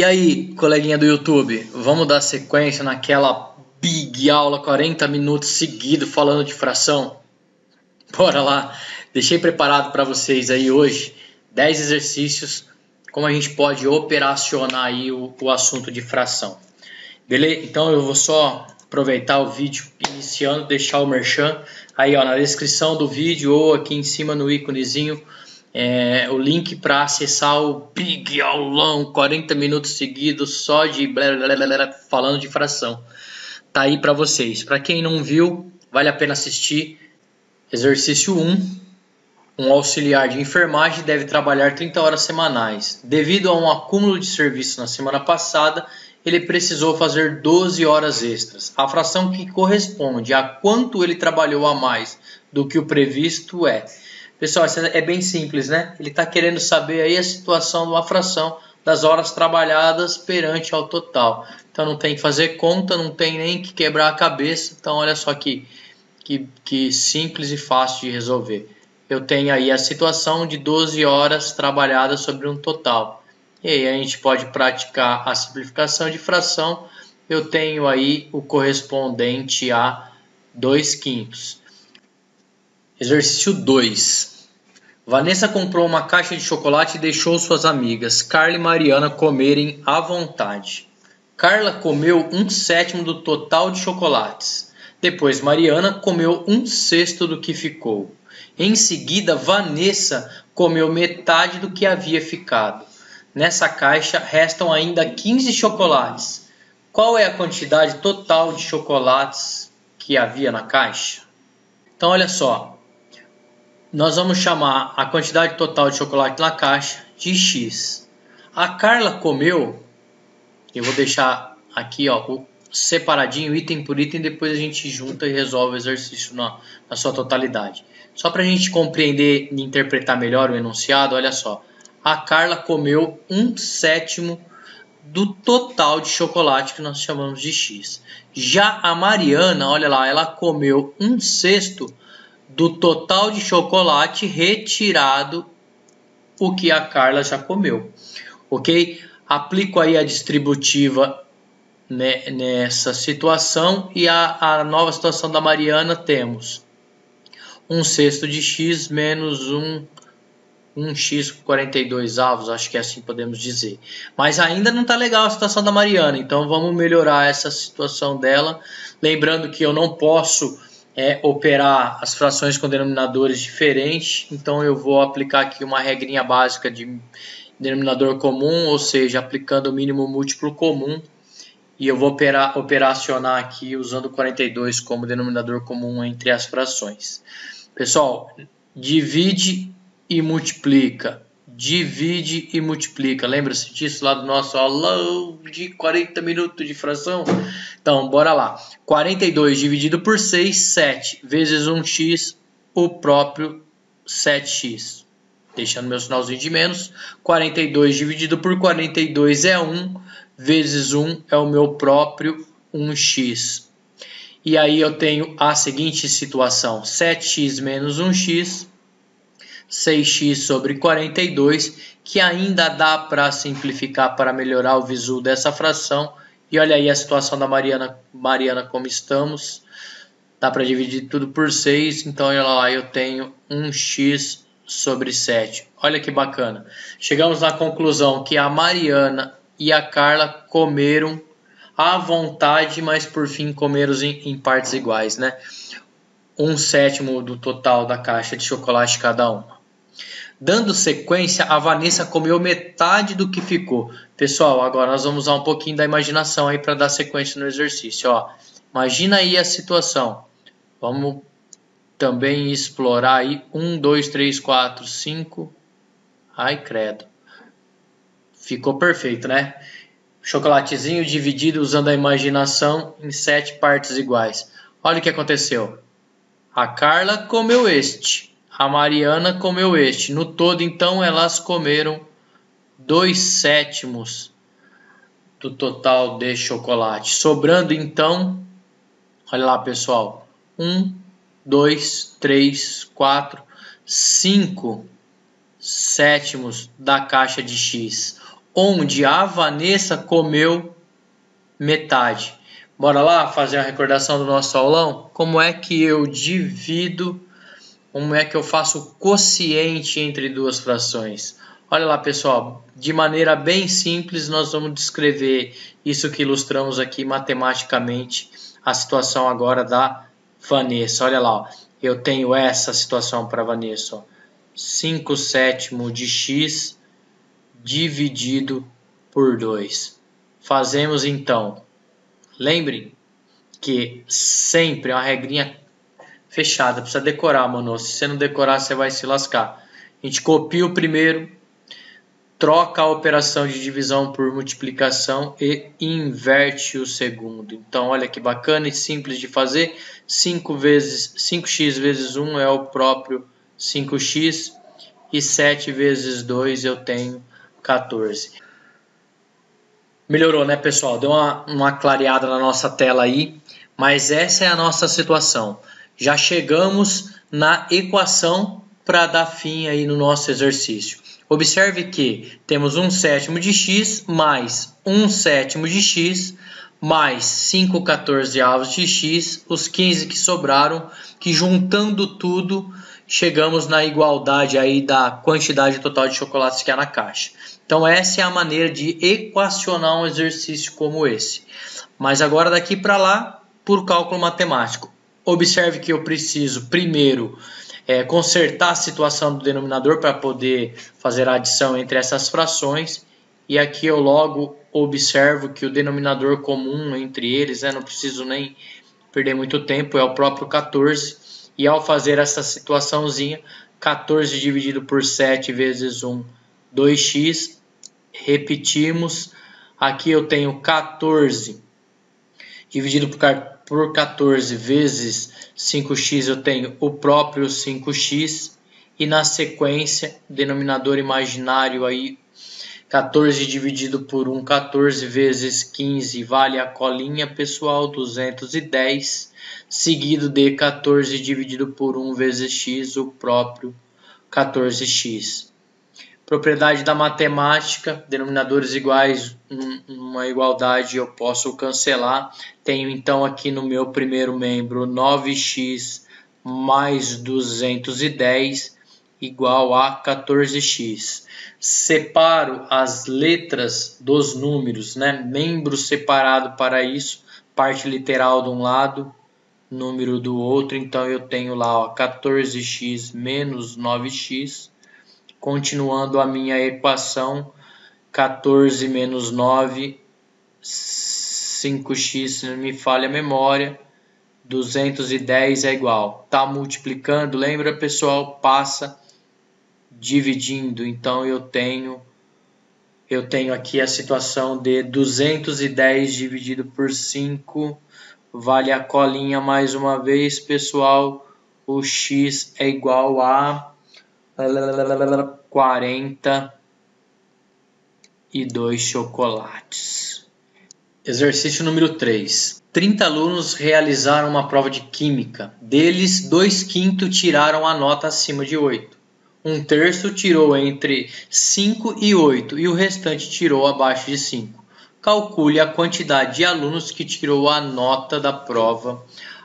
E aí, coleguinha do YouTube, vamos dar sequência naquela big aula 40 minutos seguidos falando de fração? Bora lá! Deixei preparado para vocês aí hoje 10 exercícios como a gente pode operacionar aí o assunto de fração. Beleza? Então eu vou só aproveitar o vídeo iniciando, deixar o merchan aí ó, na descrição do vídeo ou aqui em cima no íconezinho. O link para acessar o big aulão 40 minutos seguidos só de blá, blá, blá, blá, falando de fração. Tá aí para vocês. Para quem não viu, vale a pena assistir. Exercício 1. Um auxiliar de enfermagem deve trabalhar 30 horas semanais. Devido a um acúmulo de serviço na semana passada, ele precisou fazer 12 horas extras. A fração que corresponde a quanto ele trabalhou a mais do que o previsto é... Pessoal, isso é bem simples, né? Ele está querendo saber aí a situação de uma fração das horas trabalhadas perante ao total. Então não tem que fazer conta, não tem nem que quebrar a cabeça. Então olha só que simples e fácil de resolver. Eu tenho aí a situação de 12 horas trabalhadas sobre um total. E aí a gente pode praticar a simplificação de fração. Eu tenho aí o correspondente a 2/5. Exercício 2. Vanessa comprou uma caixa de chocolate e deixou suas amigas Carla e Mariana comerem à vontade. Carla comeu 1/7 do total de chocolates. Depois Mariana comeu 1/6 do que ficou. Em seguida, Vanessa comeu metade do que havia ficado. Nessa caixa restam ainda 15 chocolates. Qual é a quantidade total de chocolates que havia na caixa? Então olha só. Nós vamos chamar a quantidade total de chocolate na caixa de X. A Carla comeu, eu vou deixar aqui ó, separadinho, item por item, depois a gente junta e resolve o exercício na sua totalidade. Só para a gente compreender e interpretar melhor o enunciado, olha só. A Carla comeu 1/7 do total de chocolate que nós chamamos de X. Já a Mariana, olha lá, ela comeu 1/6 do total de chocolate retirado o que a Carla já comeu, ok? Aplico aí a distributiva nessa situação e a nova situação da Mariana temos 1/6 de X menos 1x 42 avos, acho que é assim podemos dizer. Mas ainda não está legal a situação da Mariana, então vamos melhorar essa situação dela. Lembrando que eu não posso operar as frações com denominadores diferentes, então eu vou aplicar aqui uma regrinha básica de denominador comum, ou seja, aplicando o mínimo múltiplo comum, e eu vou operacionar aqui usando 42 como denominador comum entre as frações. Pessoal, divide e multiplica. Divide e multiplica. Lembra-se disso lá do nosso aulão de 40 minutos de fração? Então, bora lá. 42 dividido por 6, 7. Vezes 1x, o próprio 7x. Deixando meu sinalzinho de menos. 42 dividido por 42 é 1. Vezes 1 é o meu próprio 1x. E aí eu tenho a seguinte situação. 7x menos 1x. 6x sobre 42, que ainda dá para simplificar para melhorar o visu dessa fração. E olha aí a situação da Mariana como estamos. Dá para dividir tudo por 6, então olha lá, eu tenho 1x sobre 7. Olha que bacana. Chegamos na conclusão que a Mariana e a Carla comeram à vontade, mas por fim comeram em partes iguais, né? 1/7 do total da caixa de chocolate cada uma. Dando sequência, a Vanessa comeu metade do que ficou. Pessoal, agora nós vamos usar um pouquinho da imaginação aí para dar sequência no exercício. Ó. Imagina aí a situação. Vamos também explorar aí 1, 2, 3, 4, 5. Ai, credo. Ficou perfeito, né? Chocolatezinho dividido usando a imaginação em 7 partes iguais. Olha o que aconteceu. A Carla comeu este. A Mariana comeu este. No todo, então, elas comeram 2/7 do total de chocolate. Sobrando, então, olha lá, pessoal. 1, 2, 3, 4, 5/7 da caixa de X. onde a Vanessa comeu metade. Bora lá fazer a recordação do nosso aulão? Como é que eu divido, como é que eu faço o quociente entre duas frações? Olha lá, pessoal, de maneira bem simples nós vamos descrever isso que ilustramos aqui matematicamente, a situação agora da Vanessa. Olha lá, ó. Eu tenho essa situação para a Vanessa, ó. 5/7 de x dividido por 2. Fazemos então, lembre que sempre é uma regrinha fechada, precisa decorar, mano. Se você não decorar, você vai se lascar. A gente copia o primeiro, troca a operação de divisão por multiplicação e inverte o segundo. Então, olha que bacana e simples de fazer. 5x vezes 1 é o próprio 5x e 7 vezes 2 eu tenho 14. Melhorou, né, pessoal? Deu uma clareada na nossa tela aí, mas essa é a nossa situação. Já chegamos na equação para dar fim aí no nosso exercício. Observe que temos 1/7 de x mais 1/7 de x mais 5/14 de x, os 15 que sobraram, que juntando tudo, chegamos na igualdade aí da quantidade total de chocolates que há na caixa. Então essa é a maneira de equacionar um exercício como esse. Mas agora daqui para lá, por cálculo matemático. Observe que eu preciso primeiro consertar a situação do denominador para poder fazer a adição entre essas frações. E aqui eu logo observo que o denominador comum entre eles, não preciso nem perder muito tempo, é o próprio 14. E ao fazer essa situaçãozinha, 14 dividido por 7 vezes 1, 2x. Repetimos, aqui eu tenho 14 dividido por 14 vezes 5x, eu tenho o próprio 5x. E na sequência, denominador imaginário aí, 14 dividido por 1, 14 vezes 15, vale a colinha, pessoal, 210. Seguido de 14 dividido por 1 vezes x, o próprio 14x. Propriedade da matemática, denominadores iguais, uma igualdade eu posso cancelar. Tenho então aqui no meu primeiro membro 9x mais 210 igual a 14x. Separo as letras dos números, membro separado para isso, parte literal de um lado, número do outro. Então eu tenho lá 14x menos 9x. Continuando a minha equação, 14 menos 9, 5x, se não me falha a memória, 210 é igual. Está multiplicando, lembra, pessoal? Passa dividindo. Então eu tenho aqui a situação de 210 dividido por 5, vale a colinha mais uma vez, pessoal. O x é igual a 42 chocolates. Exercício número 3. 30 alunos realizaram uma prova de química. Deles, 2/5 tiraram a nota acima de 8. 1/3 tirou entre 5 e 8 e o restante tirou abaixo de 5. Calcule a quantidade de alunos que tirou a nota da prova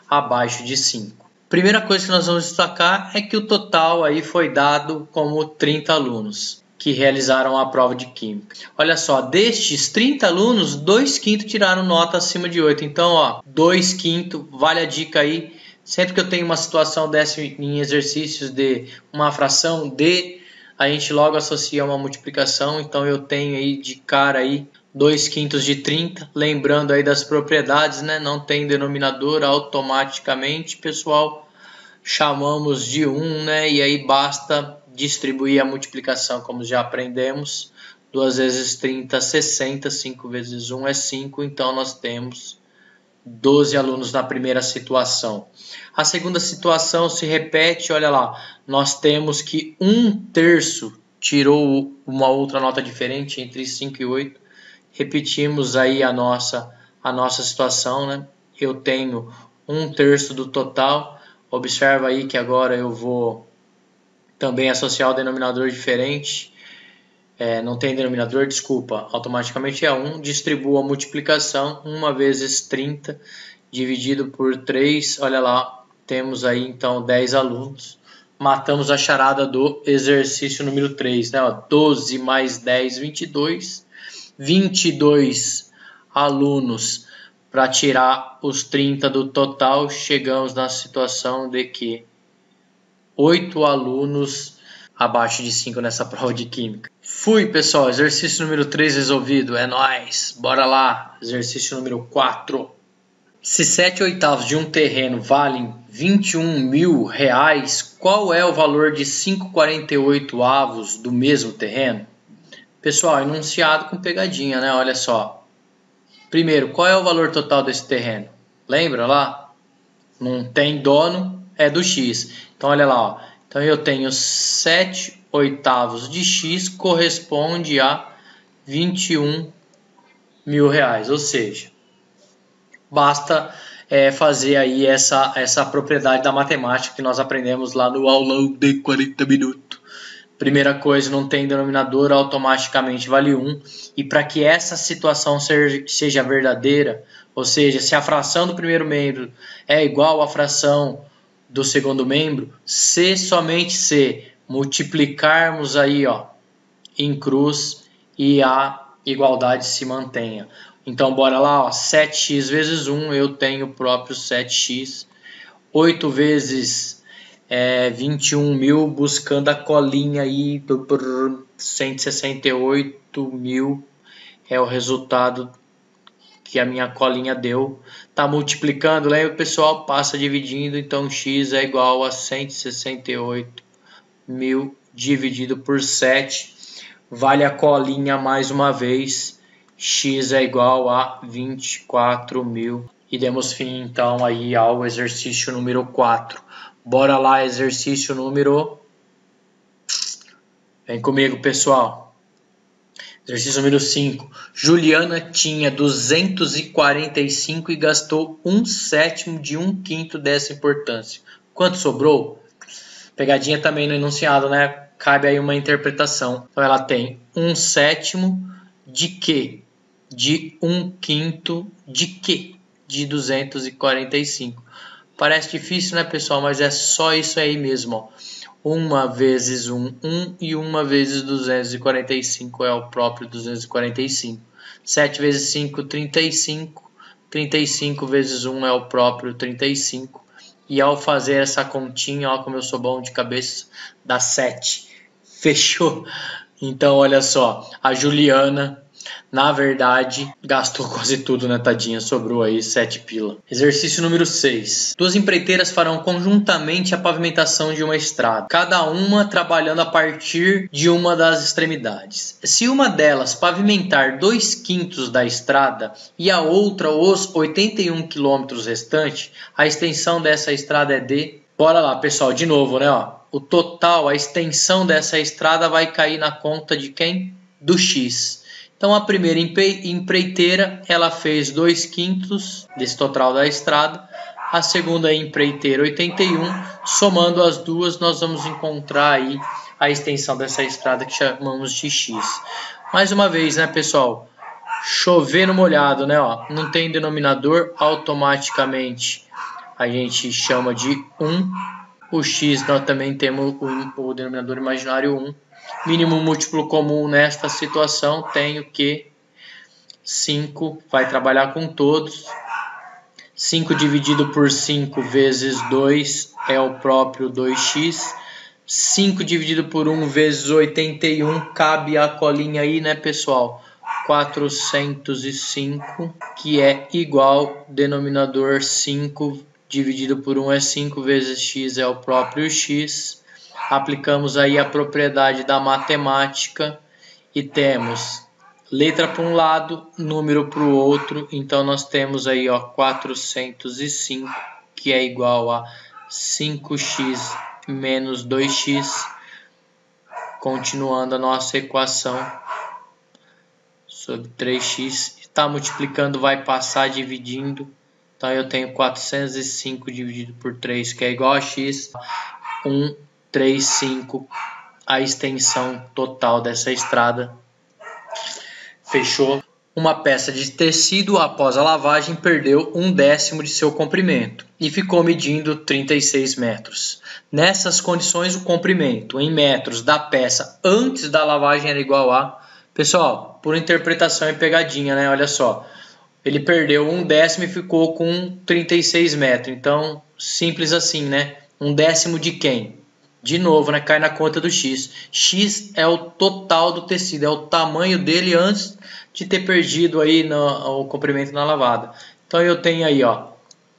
abaixo de 5. Primeira coisa que nós vamos destacar é que o total aí foi dado como 30 alunos que realizaram a prova de química. Olha só, destes 30 alunos, 2/5 tiraram nota acima de 8. Então, 2/5, vale a dica aí. Sempre que eu tenho uma situação dessa em exercícios de uma fração D, a gente logo associa uma multiplicação. Então, eu tenho aí de cara aí 2/5 de 30, lembrando aí das propriedades, não tem denominador automaticamente, pessoal, chamamos de 1, e aí basta distribuir a multiplicação, como já aprendemos, 2 vezes 30, 60, 5 vezes 1 é 5, então nós temos 12 alunos na primeira situação. A segunda situação se repete, olha lá, nós temos que 1/3 tirou uma outra nota diferente entre 5 e 8, repetimos aí a nossa situação, Eu tenho 1/3 do total. Observa aí que agora eu vou também associar o denominador diferente. não tem denominador, desculpa, automaticamente é 1, distribua a multiplicação, 1 vezes 30 dividido por 3, olha lá, temos aí então 10 alunos. Matamos a charada do exercício número 3, né? 12 mais 10, 22. 22 alunos para tirar os 30 do total. Chegamos na situação de que 8 alunos abaixo de 5 nessa prova de química. Fui, pessoal. Exercício número 3 resolvido. É nóis. Bora lá. Exercício número 4. Se 7/8 de um terreno valem R$21.000, qual é o valor de 5/48 do mesmo terreno? Pessoal, enunciado com pegadinha, né? Olha só. Primeiro, qual é o valor total desse terreno? Lembra lá? Não tem dono, é do X. Então, olha lá, ó. Então, eu tenho 7/8 de X corresponde a R$21.000. Ou seja, basta fazer aí essa propriedade da matemática que nós aprendemos lá no aulão de 40 minutos. Primeira coisa, não tem denominador, automaticamente vale 1. E para que essa situação seja verdadeira, ou seja, se a fração do primeiro membro é igual à fração do segundo membro, se somente se multiplicarmos aí, ó, em cruz e a igualdade se mantenha. Então, bora lá, ó, 7x vezes 1, eu tenho o próprio 7x. 8 vezes 21.000, buscando a colinha aí, 168.000 é o resultado que a minha colinha deu. Tá multiplicando, lembra, pessoal? Passa dividindo, então x é igual a 168.000 dividido por 7. Vale a colinha mais uma vez. X é igual a 24.000. E demos fim então aí ao exercício número 4. Bora lá, exercício número... Vem comigo, pessoal. Exercício número 5. Juliana tinha 245 e gastou 1/7 de 1/5 dessa importância. Quanto sobrou? Pegadinha também no enunciado, né? Cabe aí uma interpretação. Então ela tem 1/7 de quê? De 1/5 de quê? De 245. Parece difícil, né, pessoal? Mas é só isso aí mesmo, ó. 1 vezes 1, 1, e 1 vezes 245 é o próprio 245. 7 vezes 5, 35. 35 vezes 1 é o próprio 35. E ao fazer essa continha, ó, como eu sou bom de cabeça, dá 7. Fechou? Então, olha só, a Juliana, na verdade, gastou quase tudo, né, tadinha? Sobrou aí 7 pila. Exercício número 6. 2 empreiteiras farão conjuntamente a pavimentação de uma estrada, cada uma trabalhando a partir de uma das extremidades. Se uma delas pavimentar 2/5 da estrada e a outra os 81 km restantes, a extensão dessa estrada é de... Bora lá, pessoal, de novo, né? Ó. O total, a extensão dessa estrada vai cair na conta de quem? Do X. Então, a primeira empreiteira, ela fez 2/5 desse total da estrada. A segunda empreiteira, 81. Somando as duas, nós vamos encontrar aí a extensão dessa estrada que chamamos de X. Mais uma vez, né, pessoal? Chover no molhado, né? Ó, não tem denominador, automaticamente a gente chama de 1. O X, nós também temos o denominador imaginário 1. Mínimo múltiplo comum nesta situação, tenho que 5, vai trabalhar com todos. 5 dividido por 5 vezes 2 é o próprio 2x. 5 dividido por 1 vezes 81, cabe a colinha aí, né, pessoal? 405, que é igual, denominador 5 dividido por 1 é 5 vezes x é o próprio x. Aplicamos aí a propriedade da matemática e temos letra para um lado, número para o outro. Então nós temos aí, ó, 405, que é igual a 5x menos 2x. Continuando a nossa equação sobre 3x. Está multiplicando, vai passar dividindo. Então eu tenho 405 dividido por 3, que é igual a x. 135 a extensão total dessa estrada. Fechou? Uma peça de tecido, após a lavagem, perdeu 1/10 de seu comprimento e ficou medindo 36 metros. Nessas condições, o comprimento em metros da peça antes da lavagem era igual a... Pessoal, por interpretação e pegadinha, né? Olha só. Ele perdeu 1/10 e ficou com 36 metros. Então, simples assim, né? 1/10 de quem? De novo, né? Cai na conta do X. X é o total do tecido, é o tamanho dele antes de ter perdido aí o comprimento na lavada. Então eu tenho aí, ó,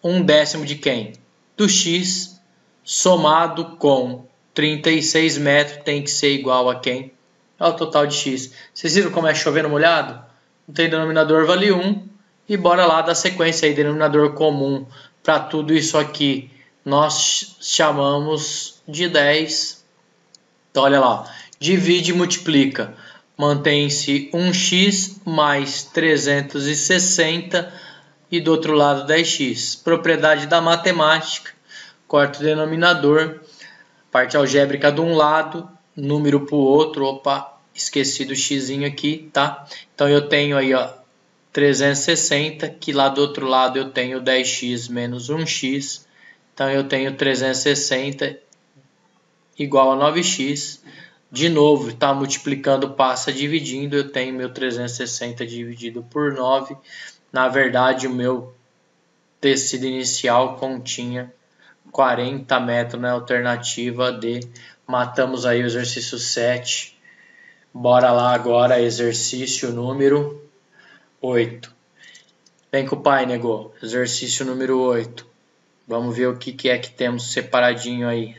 1/10 de quem? Do X, somado com 36 metros, tem que ser igual a quem? Ao total de X. Vocês viram como é chovendo molhado? Não tem denominador, vale 1. E bora lá dar sequência aí, denominador comum para tudo isso aqui. Nós chamamos de 10. Então olha lá, divide e multiplica. Mantém-se 1x mais 360 e do outro lado 10x. Propriedade da matemática, corta o denominador, parte algébrica de um lado, número para o outro. Opa, esqueci do x aqui, tá? Então eu tenho aí, ó, 360, que lá do outro lado eu tenho 10x menos 1x. Então eu tenho 360 igual a 9x. De novo, está multiplicando, passa dividindo. Eu tenho meu 360 dividido por 9. Na verdade, o meu tecido inicial continha 40 metros na alternativa D. Matamos aí o exercício 7. Bora lá agora, exercício número 8. Vem com o pai, nego. Exercício número 8. Vamos ver o que é que temos separadinho aí.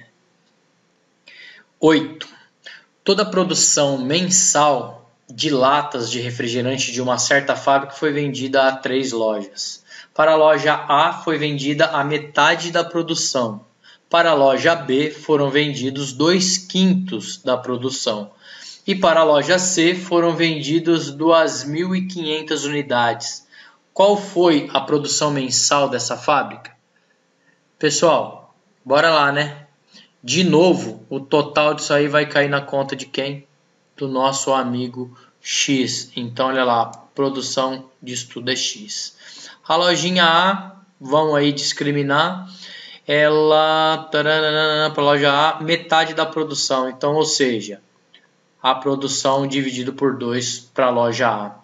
8. Toda a produção mensal de latas de refrigerante de uma certa fábrica foi vendida a 3 lojas. Para a loja A foi vendida a metade da produção. Para a loja B foram vendidos 2/5 da produção. E para a loja C foram vendidos 2.500 unidades. Qual foi a produção mensal dessa fábrica? Pessoal, bora lá, né? De novo, o total disso aí vai cair na conta de quem? Do nosso amigo X. Então, olha lá, produção disso tudo é X. A lojinha A, vamos aí discriminar, ela, para a loja A, metade da produção. Então, ou seja, a produção dividido por 2 para a loja A.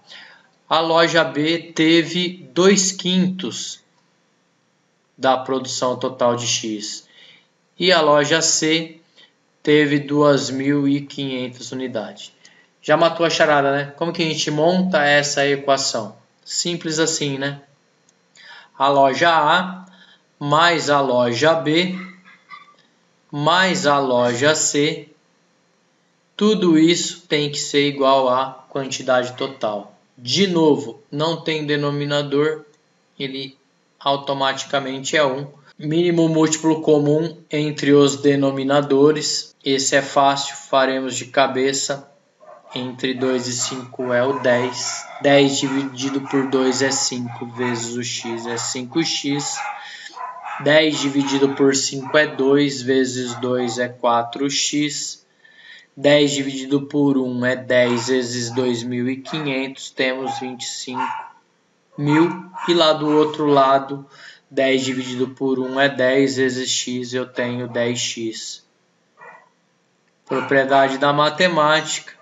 A loja B teve 2/5 da produção total de X. E a loja C teve 2.500 unidades. Já matou a charada, né? Como que a gente monta essa equação? Simples assim, né? A loja A mais a loja B mais a loja C, tudo isso tem que ser igual à quantidade total. De novo, não tem denominador, ele automaticamente é 1. Mínimo múltiplo comum entre os denominadores. Esse é fácil, faremos de cabeça. Entre 2 e 5 é o 10. 10 dividido por 2 é 5, vezes o x é 5x. 10 dividido por 5 é 2, vezes 2 é 4x. 10 dividido por 1 é 10 vezes 2.500, temos 25.000. E lá do outro lado, 10 dividido por 1 é 10 vezes x, eu tenho 10x. Propriedade da matemática.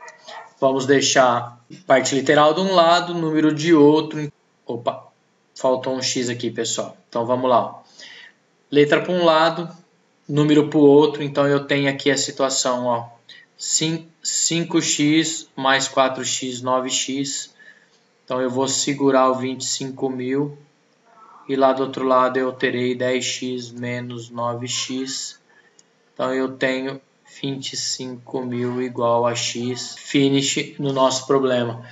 Vamos deixar parte literal de um lado, número de outro. Opa, faltou um x aqui, pessoal. Então vamos lá. Letra para um lado, número para o outro. Então eu tenho aqui a situação, ó. 5x mais 4x, 9x. Então eu vou segurar o 25.000. E lá do outro lado eu terei 10x menos 9x. Então eu tenho 25.000 igual a x. Finish no nosso problema.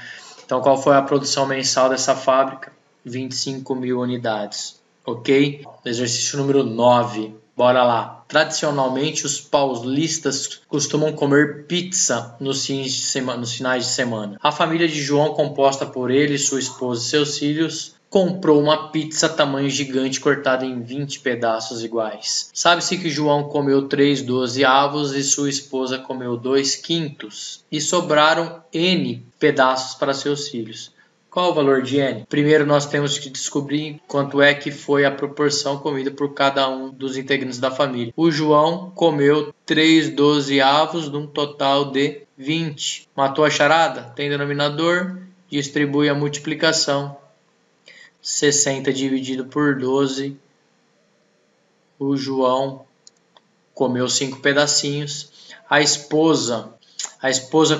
Então qual foi a produção mensal dessa fábrica? 25.000 unidades. Ok? Exercício número 9. Bora lá. Tradicionalmente os paulistas costumam comer pizza nos finais de semana. A família de João, composta por ele, sua esposa e seus filhos, comprou uma pizza tamanho gigante cortada em 20 pedaços iguais. Sabe-se que João comeu 3/12 e sua esposa comeu 2/5 e sobraram N pedaços para seus filhos. Qual o valor de N? Primeiro nós temos que descobrir quanto é que foi a proporção comida por cada um dos integrantes da família. O João comeu 3/12 de um total de 20. Matou a charada? Tem denominador, distribui a multiplicação. 60 dividido por 12. O João comeu 5 pedacinhos. A esposa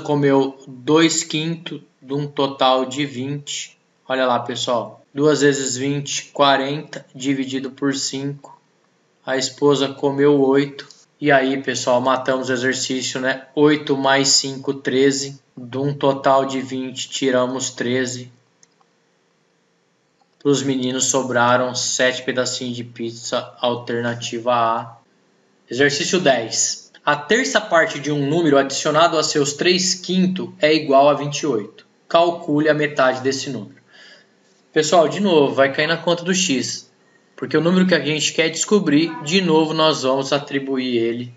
comeu 2/5 de um total de 20. Olha lá, pessoal. 2 vezes 20, 40, dividido por 5. A esposa comeu 8. E aí, pessoal, matamos o exercício, né? 8 mais 5, 13. De um total de 20, tiramos 13. Para os meninos sobraram 7 pedacinhos de pizza, alternativa A. Exercício 10. A terça parte de um número adicionado a seus 3/5 é igual a 28. Calcule a metade desse número. Pessoal, de novo, vai cair na conta do x. Porque o número que a gente quer descobrir, de novo nós vamos atribuir ele,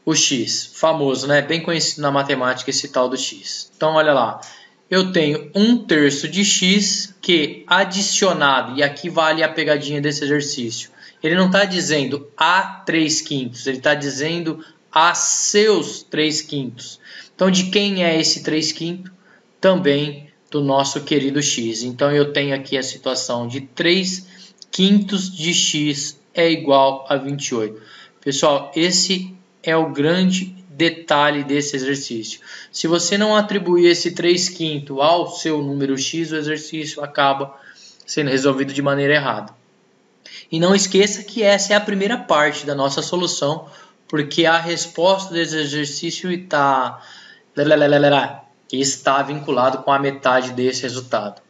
o x. Famoso, né? Bem conhecido na matemática esse tal do x. Então, olha lá. Eu tenho 1/3 de x que adicionado, e aqui vale a pegadinha desse exercício. Ele não está dizendo a 3/5, ele está dizendo a seus 3/5. Então, de quem é esse 3/5? Também do nosso querido x. Então, eu tenho aqui a situação de 3/5 de x é igual a 28. Pessoal, esse é o grande detalhe desse exercício. Se você não atribuir esse 3/5 ao seu número x, o exercício acaba sendo resolvido de maneira errada. E não esqueça que essa é a primeira parte da nossa solução, porque a resposta desse exercício está vinculado com a metade desse resultado.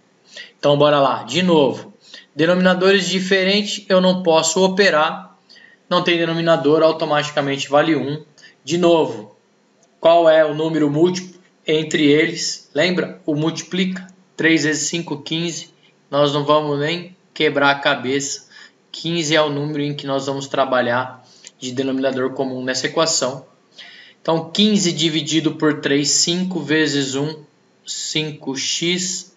Então, bora lá. De novo, denominadores diferentes eu não posso operar. Não tem denominador, automaticamente vale 1. De novo, qual é o número múltiplo entre eles? Lembra? O multiplica. 3 vezes 5, 15. Nós não vamos nem quebrar a cabeça. 15 é o número em que nós vamos trabalhar de denominador comum nessa equação. Então, 15 dividido por 3, 5 vezes 1, 5x.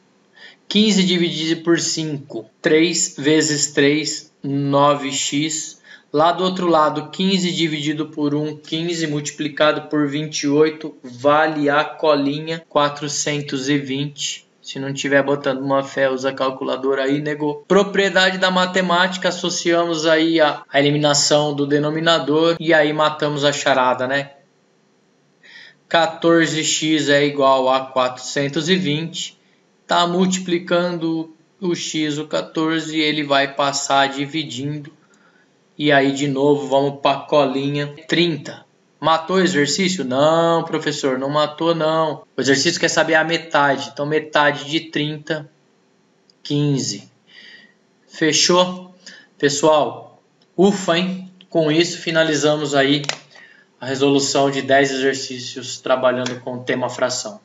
15 dividido por 5, 3 vezes 3, 9x. Lá do outro lado, 15 dividido por 1, 15 multiplicado por 28, vale a colinha, 420. Se não estiver botando uma fé, usa a calculadora aí, negou. Propriedade da matemática, associamos aí a eliminação do denominador e aí matamos a charada, né? 14x é igual a 420. Tá multiplicando o x, o 14, ele vai passar dividindo. E aí, de novo, vamos para a colinha. 30. Matou o exercício? Não, professor, não matou, não. O exercício quer saber a metade. Então, metade de 30, 15. Fechou? Pessoal, ufa, hein? Com isso, finalizamos aí a resolução de 10 exercícios trabalhando com o tema fração.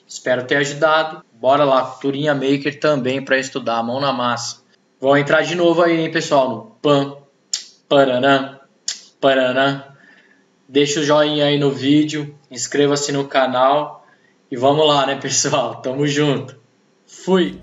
Espero ter ajudado. Bora lá, Culturinha Maker também para estudar, mão na massa. Vou entrar de novo aí, hein, pessoal, no PAN. Paraná, Paraná. Deixa o joinha aí no vídeo, inscreva-se no canal e vamos lá, né, pessoal? Tamo junto. Fui!